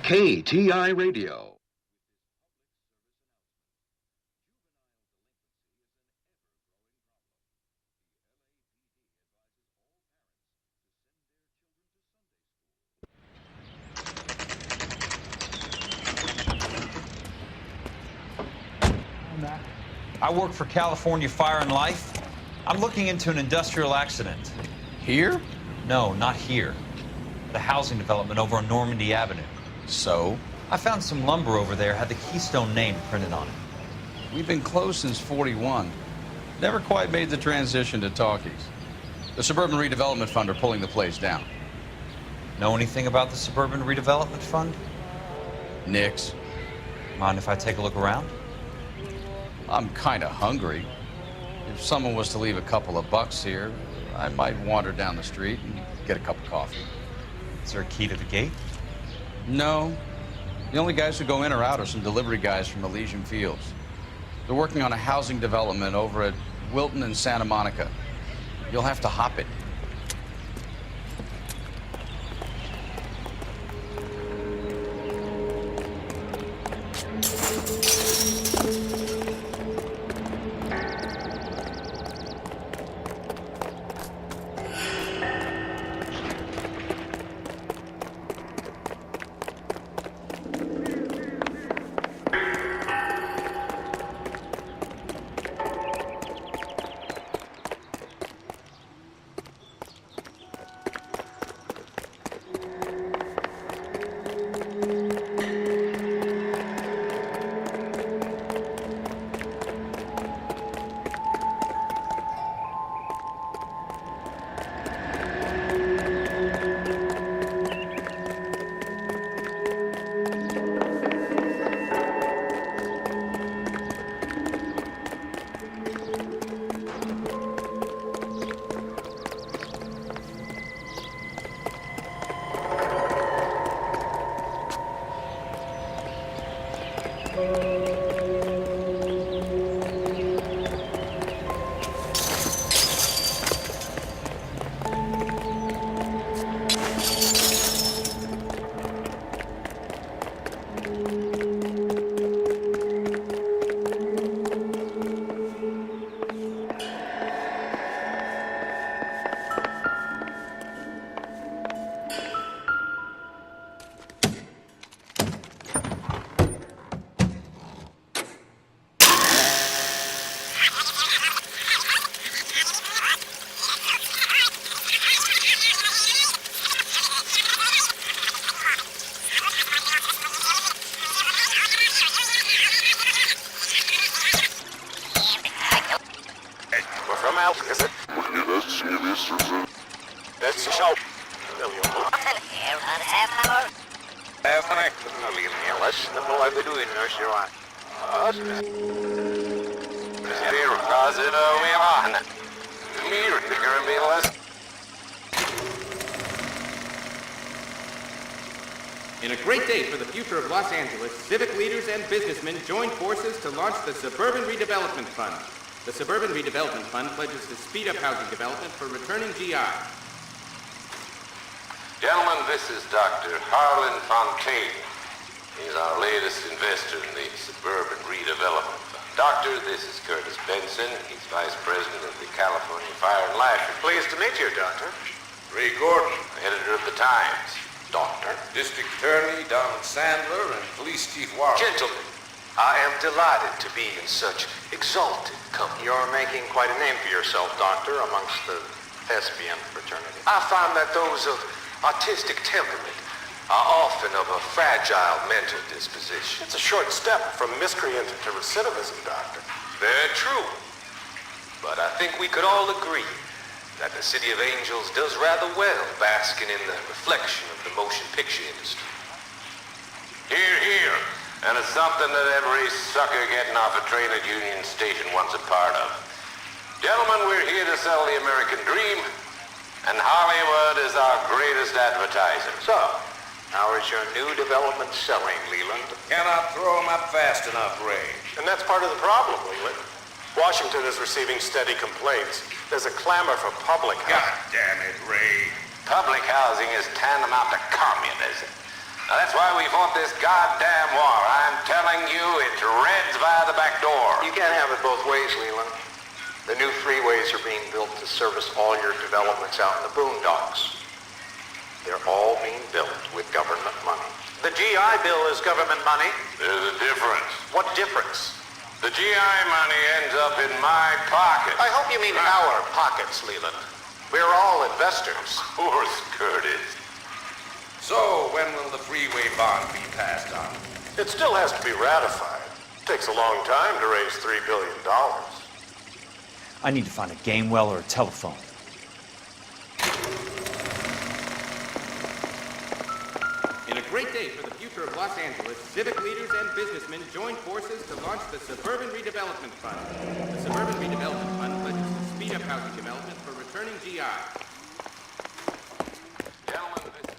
KTI Radio. I work for California Fire and Life. I'm looking into an industrial accident. Here? No, not here. The housing development over on Normandy Avenue. So? I found some lumber over there, had the Keystone name printed on it. We've been closed since '41. Never quite made the transition to talkies. The Suburban Redevelopment Fund are pulling the place down. Know anything about the Suburban Redevelopment Fund? Nix. Mind if I take a look around? I'm kind of hungry. If someone was to leave a couple of bucks here, I might wander down the street and get a cup of coffee. Is there a key to the gate? No. The only guys who go in or out are some delivery guys from Elysian Fields. They're working on a housing development over at Wilton and Santa Monica. You'll have to hop it. In a great day for the future of Los Angeles, civic leaders and businessmen joined forces to launch the Suburban Redevelopment Fund. The Suburban Redevelopment Fund pledges to speed up housing development for returning GI. Gentlemen, this is Dr. Harlan Fontaine. He's our latest investor in the Suburban Redevelopment Fund. Doctor, this is Curtis Benson. He's Vice President of the California Fire and Life. Pleased to meet you, Doctor. Ray Gordon, editor of the Times. Doctor. District Attorney Donald Sandler and Police Chief Warren. Gentlemen, I am delighted to be in such exalted company. You're making quite a name for yourself, Doctor, amongst the thespian fraternity. I find that those of artistic temperament are often of a fragile mental disposition. It's a short step from miscreant to recidivism, Doctor. Very true. But I think we could all agree that the City of Angels does rather well basking in the reflection of the motion picture industry. Hear, hear. And it's something that every sucker getting off a train at Union Station wants a part of. Gentlemen, we're here to sell the American dream, and Hollywood is our greatest advertiser. So, how is your new development selling, Leland? Cannot throw them up fast enough, Ray. And that's part of the problem, Leland. Washington is receiving steady complaints. There's a clamor for public housing. God damn it, Ray. Public housing is tantamount to communism. Now, that's why we fought this goddamn war. I'm telling you, it's Reds via the back door. You can't have it both ways, Leland. The new freeways are being built to service all your developments out in the boondocks. They're all being built with government money. The GI Bill is government money. There's a difference. What difference? The GI money ends up in my pocket. I hope you mean our pockets, Leland. We're all investors. Of course, Curtis. So, when will the freeway bond be passed on? It still has to be ratified. It takes a long time to raise $3 billion. I need to find a game well or a telephone. In a great day for the future of Los Angeles, civic leaders and businessmen joined forces to launch the Suburban Redevelopment Fund. The Suburban Redevelopment Fund pledges to speed up housing development for returning GI. Gentlemen, this is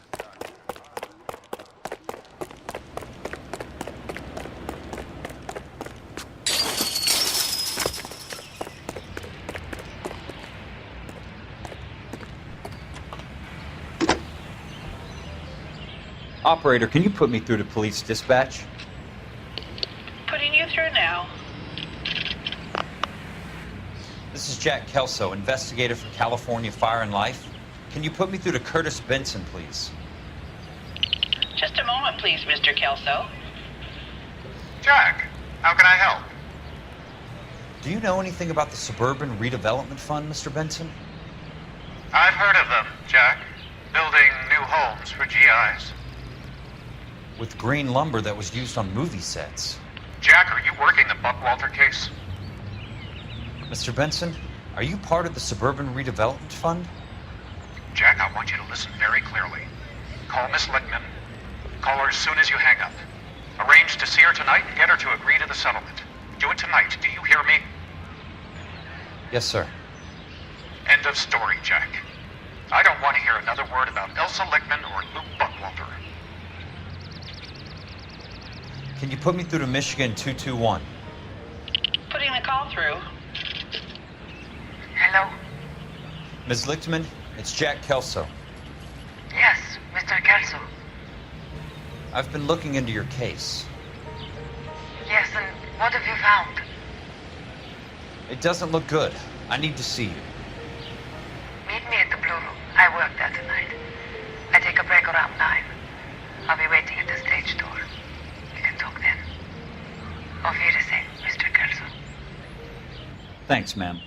Operator, can you put me through to police dispatch? Putting you through now. This is Jack Kelso, investigator for California Fire and Life. Can you put me through to Curtis Benson, please? Just a moment, please, Mr. Kelso. Jack, how can I help? Do you know anything about the Suburban Redevelopment Fund, Mr. Benson? I've heard of them, Jack. Building new homes for GIs. With green lumber that was used on movie sets. Jack, are you working the Buckwalter case? Mr. Benson, are you part of the Suburban Redevelopment Fund? Jack, I want you to listen very clearly. Call Miss Lickman. Call her as soon as you hang up. Arrange to see her tonight and get her to agree to the settlement. Do it tonight. Do you hear me? Yes, sir. End of story, Jack. I don't want to hear another word about Elsa Lickman or Luke Buckwalter. Can you put me through to Michigan 221? Putting the call through. Hello? Ms. Lichtman, it's Jack Kelso. Yes, Mr. Kelso. I've been looking into your case. Yes, and what have you found? It doesn't look good. I need to see you. Meet me at the Blue Room. I work there tonight. I take a break around 9. I'll be waiting at the stage door. We can talk then. Auf Wiedersehen, Mr. Kelso. Thanks, ma'am.